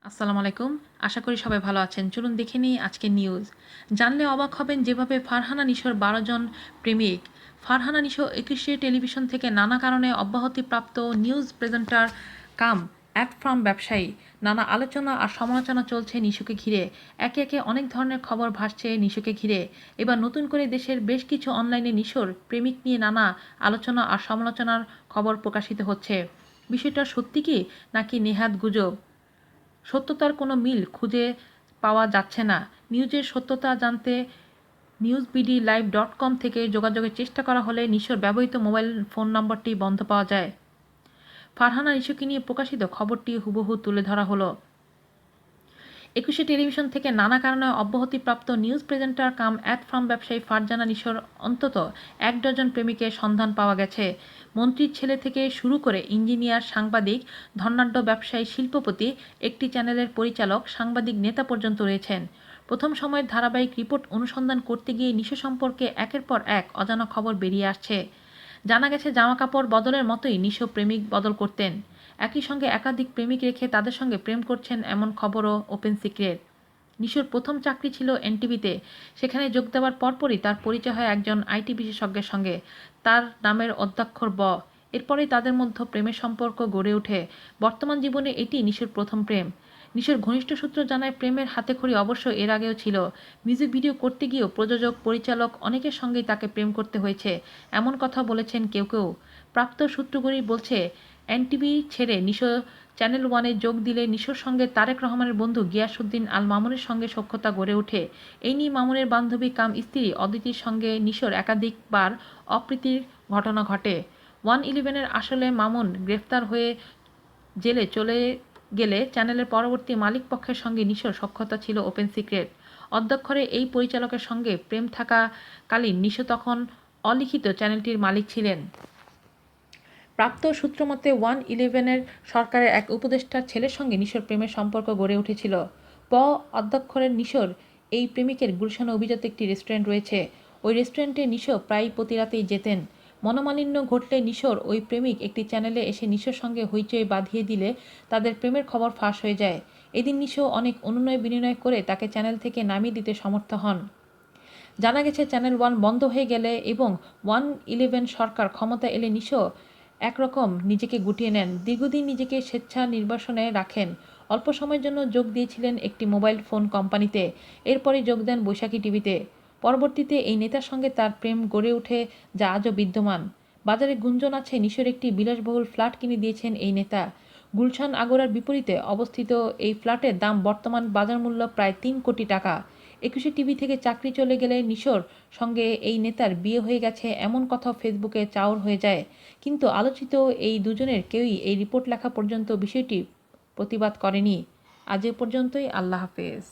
আসসালামু আলাইকুম। আশা করি সবাই ভালো আছেন। চলুন দেখে নিই আজকের নিউজ। জানলে অবাক হবেন যেভাবে ফারহানা নিশোর ১২ জন প্রেমিক। ফারহানা নিশো ২১শে টেলিভিশন থেকে নানা কারণে অব্যাহতিপ্রাপ্ত নিউজ প্রেজেন্টার কাম অ্যাড ফার্ম ব্যবসায়ী। নানা আলোচনা আর সমালোচনা চলছে নিশোকে ঘিরে। একে একে অনেক ধরনের খবর ভাসছে নিশোকে ঘিরে। এবার নতুন করে দেশের বেশ কিছু অনলাইনে নিশোর প্রেমিক নিয়ে নানা আলোচনা আর সমালোচনার খবর প্রকাশিত হচ্ছে। বিষয়টা সত্যি কি নাকি নেহাত গুজব? সত্যতার কোনো মিল খুঁজে পাওয়া যাচ্ছে না। নিউজের সত্যতা জানতে newsbdlive.com থেকে যোগাযোগের চেষ্টা করা হলে নিশোর ব্যবহৃত মোবাইল ফোন নম্বরটি বন্ধ পাওয়া যায়। ফারহানা নিশোকে নিয়ে প্রকাশিত খবরটি হুবহু তুলে ধরা হলো। ২১শে টেলিভিশন থেকে নানা কারণে অব্যাহতিপ্রাপ্ত নিউজ প্রেজেন্টার কাম অ্যাড ফার্ম ব্যবসায়ী ফারজানা নিশোর অন্তত ১ ডজন প্রেমিকের সন্ধান পাওয়া গেছে। মন্ত্রীর ছেলে থেকে শুরু করে ইঞ্জিনিয়ার, সাংবাদিক, ধনাঢ্য ব্যবসায়ী, শিল্পপতি, একটি চ্যানেলের পরিচালক, সাংবাদিক, নেতা পর্যন্ত রয়েছেন। প্রথম সময়ের ধারাবাহিক রিপোর্ট অনুসন্ধান করতে গিয়ে নিশো সম্পর্কে একের পর এক অজানা খবর বেরিয়ে আসছে। জানা গেছে জামাকাপড় বদলের মতোই নিশো প্রেমিক বদল করতেন। একই সঙ্গে একাধিক প্রেমিক রেখে তাদের সঙ্গে প্রেম করছেন এমন খবরও ওপেন সিক্রেট। নিশোর প্রথম চাকরি ছিল এনটিভিতে। সেখানে যোগ দেওয়ার পরপরই তার পরিচয় হয় একজন আইটি বিশেষজ্ঞের সঙ্গে। তার নামের অদ্যাক্ষর ব। এরপরেই তাদের মধ্যে প্রেমের সম্পর্ক গড়ে ওঠে। বর্তমান জীবনে এটি নিশোর প্রথম প্রেম। নিশোর ঘনিষ্ঠ সূত্র জানায় প্রেমের হাতেখড়ি অবশ্য এর আগেও ছিল। মিউজিক ভিডিও করতে গিয়েও প্রযোজক, পরিচালক অনেকের সঙ্গেই তাকে প্রেম করতে হয়েছে, এমন কথা বলেছেন কেউ কেউ। প্রাপ্ত সূত্রগুলি বলছে এনটিভি ছেড়ে নিশো চ্যানেল ওয়ানে যোগ দিলে নিশোর সঙ্গে তারেক রহমানের বন্ধু গিয়াসউদ্দিন আল মামুনের সঙ্গে সখ্যতা গড়ে ওঠে। এই নিয়ে মামুনের বান্ধবী কাম স্ত্রী অদিতির সঙ্গে নিশোর একাধিকবার অপ্রীতির ঘটনা ঘটে। 111-এর আসলে মামুন গ্রেফতার হয়ে জেলে চলে গেলে চ্যানেলের পরবর্তী মালিক পক্ষের সঙ্গে নিশোর সখ্যতা ছিল ওপেন সিক্রেট। অধ্যক্ষরে এই পরিচালকের সঙ্গে প্রেম থাকাকালীন নিশো তখন অলিখিত চ্যানেলটির মালিক ছিলেন। প্রাপ্ত সূত্রমতে 111-এর সরকারের এক উপদেষ্টার ছেলের সঙ্গে নিশোর প্রেমের সম্পর্ক গড়ে উঠেছিল। অধ্যক্ষরের নিশোর এই প্রেমিকের গুলশানে অভিজাত একটি রেস্টুরেন্ট রয়েছে। ওই রেস্টুরেন্টে নিশো প্রায় প্রতি রাতেই যেতেন। মনোমালিন্য ঘটলে নিশোর ওই প্রেমিক একটি চ্যানেলে এসে নিশোর সঙ্গে হইচই বাঁধিয়ে দিলে তাদের প্রেমের খবর ফাঁস হয়ে যায়। এদিন নিশো অনেক অনুনয় বিনয় করে তাকে চ্যানেল থেকে নামিয়ে দিতে সমর্থ হন। জানা গেছে চ্যানেল ওয়ান বন্ধ হয়ে গেলে এবং 111 সরকার ক্ষমতা এলে নিশো একরকম নিজেকে গুটিয়ে নেন। দীর্ঘদিন নিজেকে স্বেচ্ছা নির্বাসনে রাখেন। অল্প সময়ের জন্য যোগ দিয়েছিলেন একটি মোবাইল ফোন কোম্পানিতে। এরপরই যোগ দেন বৈশাখী টিভিতে। পরবর্তীতে এই নেতার সঙ্গে তার প্রেম গড়ে ওঠে, যা আজও বিদ্যমান। বাজারে গুঞ্জন আছে নিশোর একটি বিলাসবহুল ফ্ল্যাট কিনে দিয়েছেন এই নেতা। গুলশান আগোরার বিপরীতে অবস্থিত এই ফ্ল্যাটের দাম বর্তমান বাজার মূল্য প্রায় ৩ কোটি টাকা। ২১শে টিভি থেকে চাকরি চলে গেলে নিশোর সঙ্গে এই নেতার বিয়ে হয়ে গেছে এমন কথাও ফেসবুকে চাউর হয়ে যায়। কিন্তু আলোচিত এই দুজনের কেউই এই রিপোর্ট লেখা পর্যন্ত বিষয়টি প্রতিবাদ করেনি। আজ এ পর্যন্তই। আল্লাহ হাফেজ।